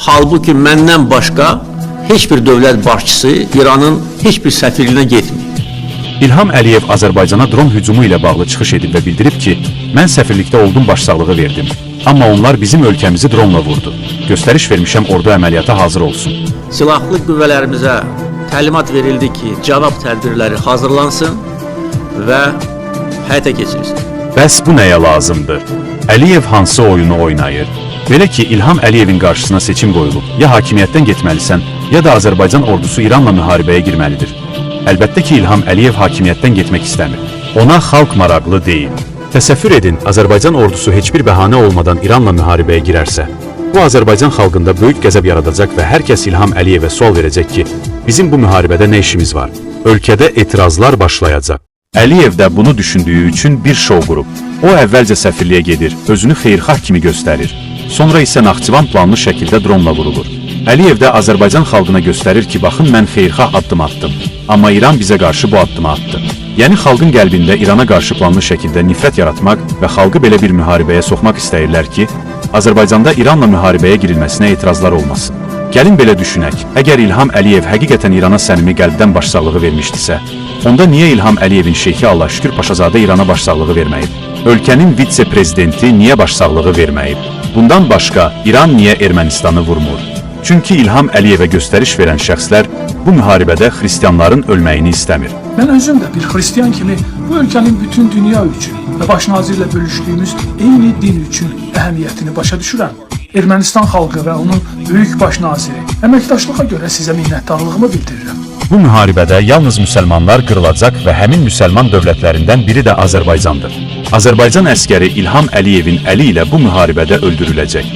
Halbuki məndən başqa heç bir dövlət başçısı İranın heç bir səfirliyinə getmir. İlham Əliyev Azərbaycana dron hücumu ilə bağlı çıxış edib və bildirib ki, mən səfirlikdə oldum, başsağlığı verdim. Amma onlar bizim ölkəmizi dronla vurdu. Göstəriş vermişəm, ordu əməliyyata hazır olsun. Silahlı qüvvələrimizə təlimat verildi ki, cavab tədbirləri hazırlansın və həyata keçirilsin. Bəs bu nəyə lazımdır? Əliyev hansı oyunu oynayır? Belə ki, İlham Əliyevin qarşısına seçim qoyulub, ya hakimiyyətdən getməlisən, ya da Azərbaycan ordusu İranla müharibəyə girməlidir. Əlbəttə ki, İlham Əliyev hakimiyyətdən getmək istəmir. Ona xalq maraqlı deyil. Təsəvvür edin, Azərbaycan ordusu heç bir bəhanə olmadan İranla müharibəyə girərsə, bu Azərbaycan xalqında böyük qəzəb yaradacaq və hər kəs İlham Əliyevə sual verəcək ki, bizim bu müharibədə nə işimiz var? Ölkədə etirazlar başlayacaq. Əliyev də bunu düşündüyü üçün bir şou qurub. O əvvəlcə səfirliyə gedir, özünü xeyirxah kimi göstərir. Sonra isə Naxçıvan planlı şəkildə dronla vurulur. Əliyev də Azərbaycan xalqına göstərir ki, baxın mən xeyirxah addım atdım. Amma İran bizə qarşı bu addımı atdı. Yəni xalqın qəlbində İrana qarşı planlı şəkildə nifrət yaratmaq və xalqı belə bir müharibəyə soxmaq istəyirlər ki, Azərbaycanda İranla müharibəyə girilməsinə etirazlar olmasın. Gəlin belə düşünək, əgər İlham Əliyev həqiqətən İrana səmimi qəlbdən başsağlığı vermişdisə, onda niyə İlham Əliyevin şeyxi Allahşükür Paşazadə İrana başsağlığı verməyib? Ölkənin vitse-prezidenti niyə başsağlığı verməyib? Bundan başqa, İran niyə Ermənistanı vurmur? Çünki İlham Əliyevə göstəriş verən şəxslər bu müharibədə xristianların ölməyini istəmir. Mən özüm də bir xristiyan kimi bu ölkənin bütün dünya üçün və baş nazirlə bölüşdüyümüz eyni din üçün əhəmiyyətini başa düşürəm. Ermənistan xalqı və onun böyük baş naziri əməkdaşlığa görə sizə minnətdarlığımı bildirirəm. Bu müharibədə yalnız müsəlmanlar qırılacaq və həmin müsəlman dövlətlərindən biri də Azərbaycandır. Azərbaycan əskəri İlham Əliyevin əli ilə bu müharibədə öldürüləcək.